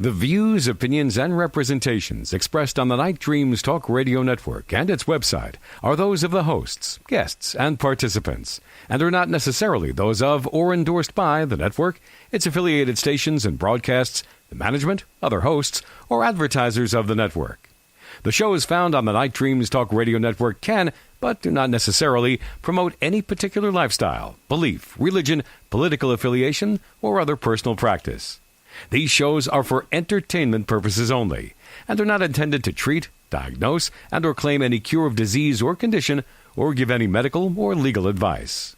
The views, opinions, and representations expressed on the Night Dreams Talk Radio Network and its website are those of the hosts, guests, and participants, and are not necessarily those of or endorsed by the network, its affiliated stations and broadcasts, the management, other hosts, or advertisers of the network. The shows found on the Night Dreams Talk Radio Network can, but do not necessarily, promote any particular lifestyle, belief, religion, political affiliation, or other personal practice. These shows are for entertainment purposes only and are not intended to treat, diagnose, and or claim any cure of disease or condition or give any medical or legal advice.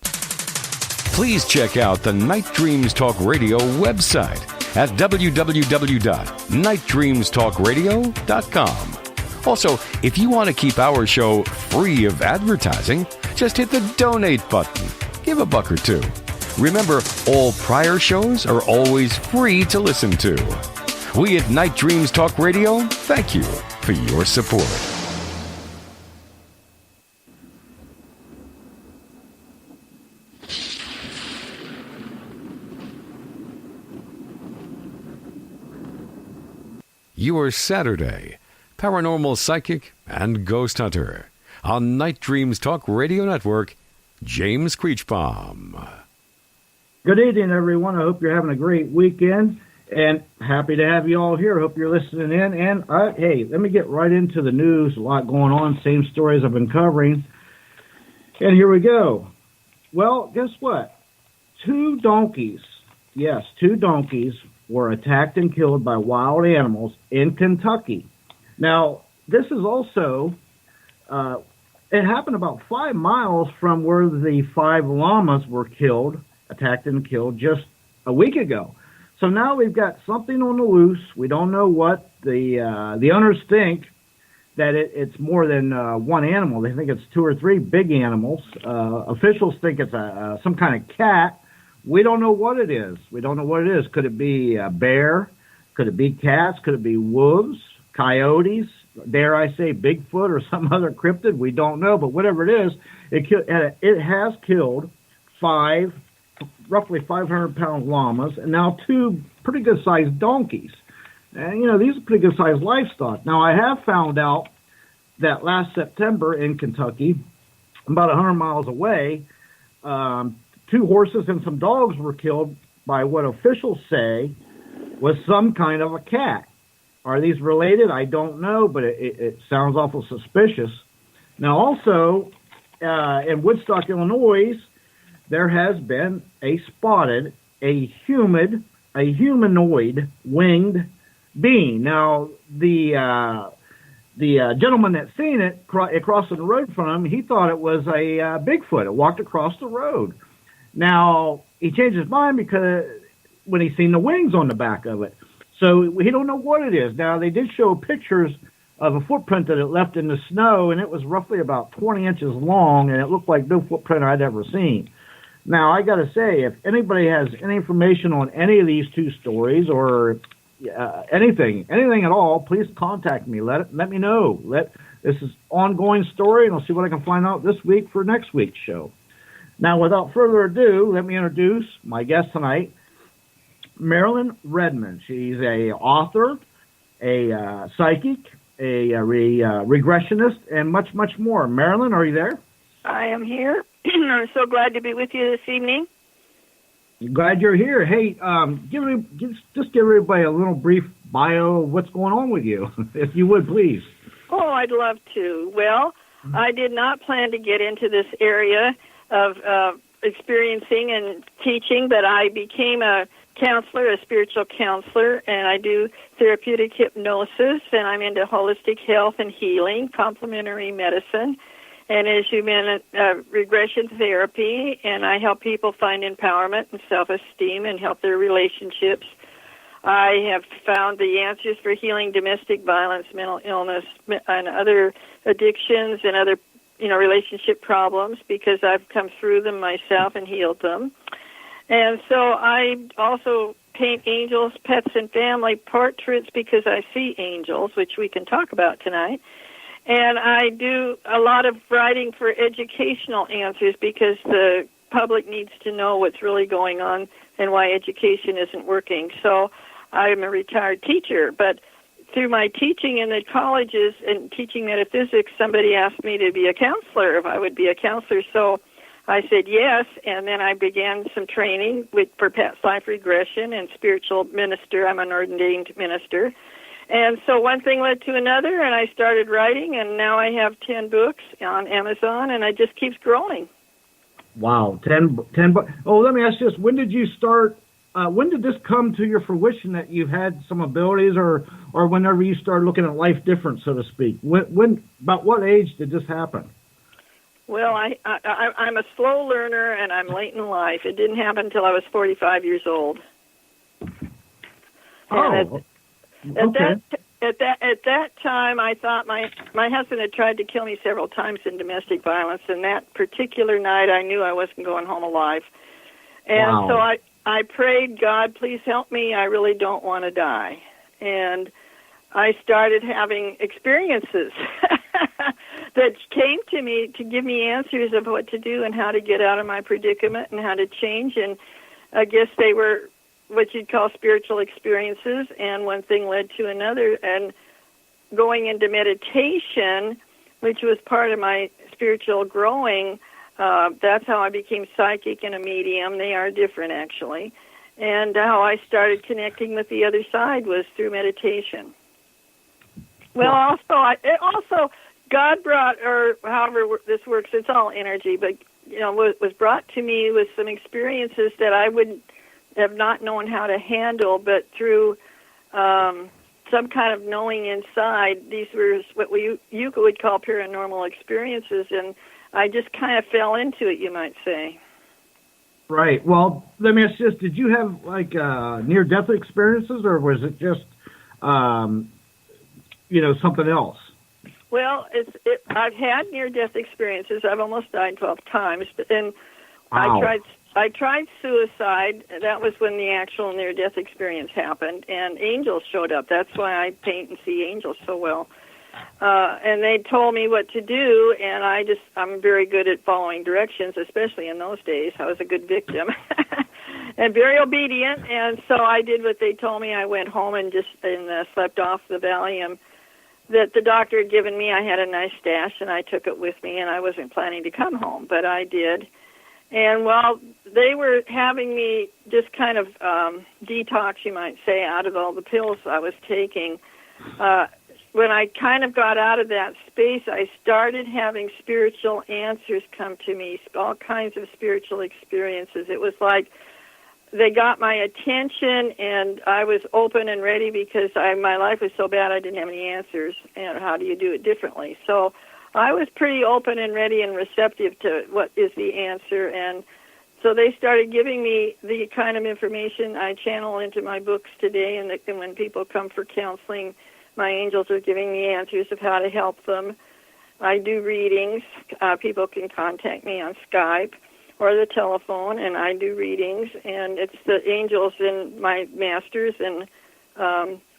Please check out the Night Dreams Talk Radio website at www.nightdreamstalkradio.com. Also, if you want to keep our show free of advertising, just hit the donate button. Give a buck or two. Remember, all prior shows are always free to listen to. We at Night Dreams Talk Radio thank you for your support. Your Saturday paranormal psychic and ghost hunter on Night Dreams Talk Radio Network, James Creachbaum. Good evening, everyone. I hope you're having a great weekend, and happy to have you all here. Hope you're listening in. And, hey, let me get right into the news. A lot going on, same stories I've been covering. And here we go. Well, guess what? 2 donkeys, yes, 2 donkeys were attacked and killed by wild animals in Kentucky. Now, this is also, it happened about 5 miles from where the 5 llamas were killed, attacked and killed just a week ago. So now we've got something on the loose. We don't know what. The owners think that it's more than one animal. They think it's 2 or 3 big animals. Officials think it's some kind of cat. We don't know what it is. Could it be a bear? Could it be cats? Could it be wolves, coyotes? Dare I say Bigfoot or some other cryptid? We don't know. But whatever it is, it has killed 5 roughly 500-pound llamas, and now 2 pretty good-sized donkeys. And, these are pretty good-sized livestock. Now, I have found out that last September in Kentucky, about 100 miles away, 2 horses and some dogs were killed by what officials say was some kind of a cat. Are these related? I don't know, but it sounds awful suspicious. Now, also, in Woodstock, Illinois, there has been a humanoid winged being. Now, the gentleman that seen it crossing the road from him, he thought it was a Bigfoot. It walked across the road. Now, he changed his mind because when he seen the wings on the back of it. So he don't know what it is. Now, they did show pictures of a footprint that it left in the snow, and it was roughly about 20 inches long, and it looked like no footprint I'd ever seen. Now, I got to say, if anybody has any information on any of these 2 stories or anything at all, please contact me. Let me know. This is an ongoing story, and I'll see what I can find out this week for next week's show. Now, without further ado, let me introduce my guest tonight, Marilyn Redmond. She's an author, a psychic, a regressionist, and much, much more. Marilyn, are you there? I am here. I'm so glad to be with you this evening. Glad you're here. Hey, just give everybody a little brief bio of what's going on with you, if you would, please. Oh, I'd love to. Well, I did not plan to get into this area of experiencing and teaching, but I became a counselor, a spiritual counselor, and I do therapeutic hypnosis, and I'm into holistic health and healing, complementary medicine, and as you mentioned, regression therapy, and I help people find empowerment and self-esteem and help their relationships. I have found the answers for healing domestic violence, mental illness, and other addictions and other, relationship problems because I've come through them myself and healed them. And so I also paint angels, pets, and family portraits because I see angels, which we can talk about tonight. And I do a lot of writing for educational answers because the public needs to know what's really going on and why education isn't working. So I'm a retired teacher, but through my teaching in the colleges and teaching metaphysics, somebody asked me to be a counselor, if I would be a counselor. So I said yes, and then I began some training for past life regression and spiritual minister. I'm an ordained minister. And so one thing led to another, and I started writing, and now I have 10 books on Amazon, and it just keeps growing. Wow, 10 books. Oh, let me ask you this. When did you start? When did this come to your fruition that you had some abilities, or whenever you started looking at life different, so to speak? When about what age did this happen? Well, I'm a slow learner, and I'm late in life. It didn't happen until I was 45 years old. Oh, okay. At that time, I thought my husband had tried to kill me several times in domestic violence, and that particular night, I knew I wasn't going home alive. And Wow. so I prayed, God, please help me. I really don't want to die. And I started having experiences that came to me to give me answers of what to do and how to get out of my predicament and how to change. And I guess they were what you'd call spiritual experiences, and one thing led to another. And going into meditation, which was part of my spiritual growing, that's how I became psychic and a medium. They are different, actually. And how I started connecting with the other side was through meditation. Well, also God brought, or however this works, it's all energy, but what was brought to me was some experiences that I would have not known how to handle, but through some kind of knowing inside, these were what you would call paranormal experiences, and I just kind of fell into it, you might say. Right. Well, let me ask you this. Did you have, near-death experiences, or was it just, something else? Well, I've had near-death experiences. I've almost died 12 times, and Wow. I tried suicide. That was when the actual near-death experience happened, and angels showed up. That's why I paint and see angels so well. And they told me what to do, and I'm very good at following directions, especially in those days. I was a good victim and very obedient, and so I did what they told me. I went home and slept off the Valium that the doctor had given me. I had a nice stash, and I took it with me, and I wasn't planning to come home, but I did. And while they were having me just kind of detox, you might say, out of all the pills I was taking, when I kind of got out of that space, I started having spiritual answers come to me, all kinds of spiritual experiences. It was like they got my attention, and I was open and ready because my life was so bad I didn't have any answers. And how do you do it differently? So I was pretty open and ready and receptive to what is the answer, and so they started giving me the kind of information I channel into my books today, and when people come for counseling, my angels are giving me answers of how to help them. I do readings. People can contact me on Skype or the telephone, and I do readings, and it's the angels and my masters and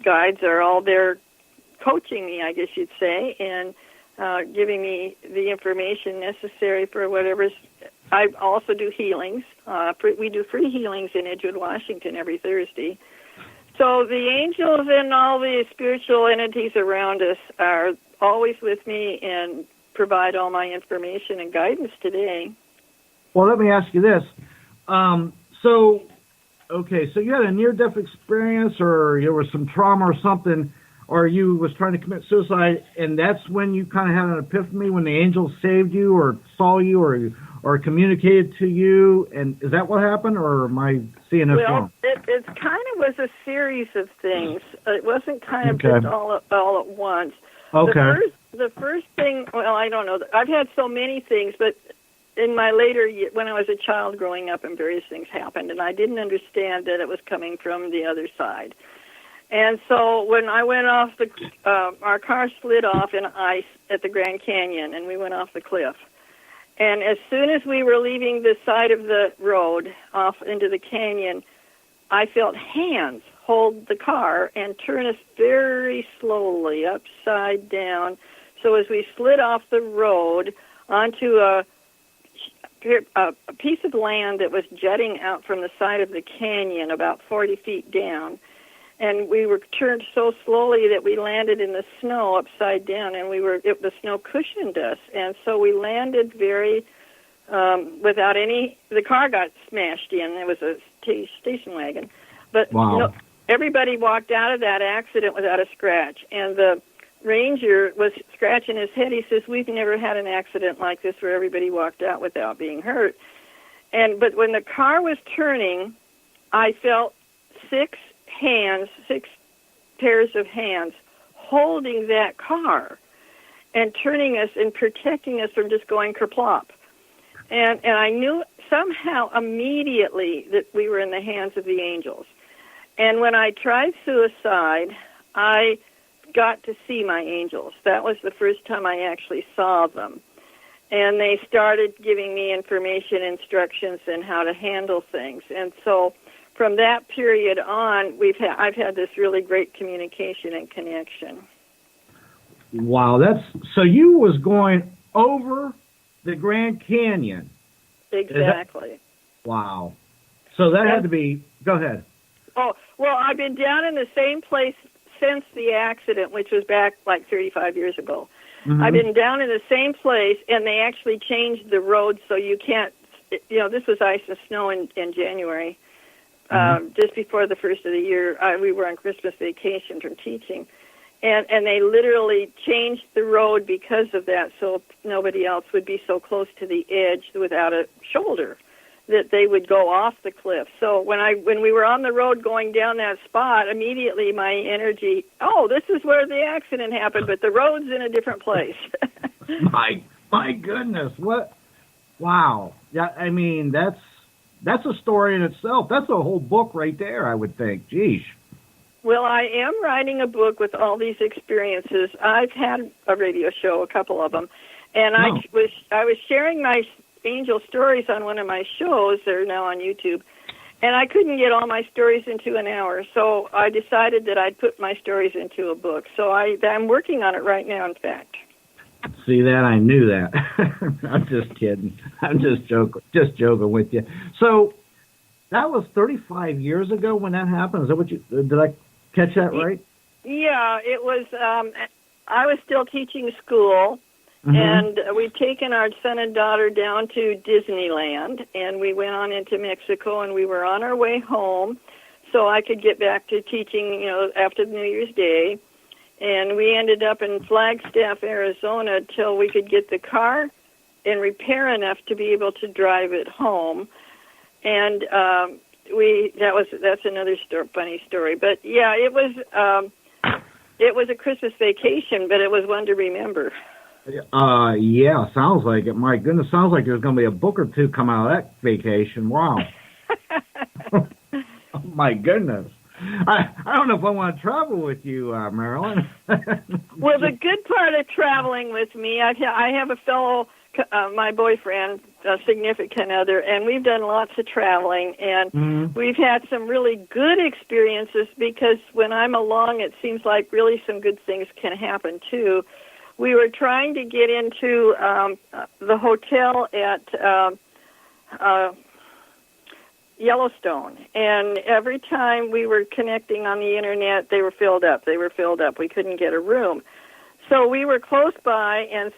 guides are all there coaching me, I guess you'd say, and giving me the information necessary for whatever's. I also do healings. We do free healings in Edgewood, Washington every Thursday. So the angels and all the spiritual entities around us are always with me and provide all my information and guidance today. Well, let me ask you this. So you had a near-death experience, or there was some trauma or something, or you was trying to commit suicide, and that's when you kind of had an epiphany, when the angels saved you or saw you or communicated to you, and is that what happened, or am I seeing this wrong? Well, it kind of was a series of things. It wasn't kind of just all at once. Okay. The first thing, well, I don't know. I've had so many things, but in my later years, when I was a child growing up and various things happened, and I didn't understand that it was coming from the other side. And so when I went off our car slid off in ice at the Grand Canyon, and we went off the cliff. And as soon as we were leaving the side of the road off into the canyon, I felt hands hold the car and turn us very slowly upside down. So as we slid off the road onto a piece of land that was jutting out from the side of the canyon about 40 feet down, and we were turned so slowly that we landed in the snow upside down, and the snow cushioned us, and so we landed very without any. The car got smashed in. It was a station wagon, but wow. Everybody walked out of that accident without a scratch, and the ranger was scratching his head. He says, "We've never had an accident like this where everybody walked out without being hurt." But when the car was turning, I felt six pairs of hands holding that car and turning us and protecting us from just going kerplop. And I knew somehow immediately that we were in the hands of the angels. And when I tried suicide, I got to see my angels. That was the first time I actually saw them. And they started giving me information, instructions, and how to handle things. And so from that period on, I've had this really great communication and connection. Wow, so you was going over the Grand Canyon. Exactly. Wow. So that had to be, go ahead. Oh, well, I've been down in the same place since the accident, which was back like 35 years ago. Mm-hmm. I've been down in the same place, and they actually changed the road so you can't, this was ice and snow in January, just before the first of the year. We were on Christmas vacation from teaching, and they literally changed the road because of that, so nobody else would be so close to the edge without a shoulder that they would go off the cliff. So when we were on the road going down that spot, immediately my energy, this is where the accident happened, but the road's in a different place. my goodness, what? Wow. Yeah, I mean, that's a story in itself. That's a whole book right there, I would think. Geesh. Well, I am writing a book with all these experiences. I've had a radio show, a couple of them, and I was sharing my angel stories on one of my shows. They're now on YouTube, and I couldn't get all my stories into an hour, so I decided that I'd put my stories into a book. So I'm working on it right now, in fact. See that? I knew that. I'm just kidding. I'm just joking with you. So that was 35 years ago when that happened. Is that what did I catch that right? Yeah, it was. I was still teaching school. Mm-hmm. And we'd taken our son and daughter down to Disneyland, and we went on into Mexico, and we were on our way home so I could get back to teaching, after New Year's Day. And we ended up in Flagstaff, Arizona, till we could get the car in repair enough to be able to drive it home. And that's another funny story. But yeah, it was a Christmas vacation, but it was one to remember. Yeah, sounds like it. My goodness, sounds like there's going to be a book or two come out of that vacation. Wow. Oh, my goodness. I don't know if I want to travel with you, Marilyn. Well, the good part of traveling with me, I have a fellow, my boyfriend, a significant other, and we've done lots of traveling, and we've had some really good experiences because when I'm along, it seems like really some good things can happen, too. We were trying to get into the hotel at Yellowstone, and every time we were connecting on the Internet, they were filled up. We couldn't get a room. So we were close by, and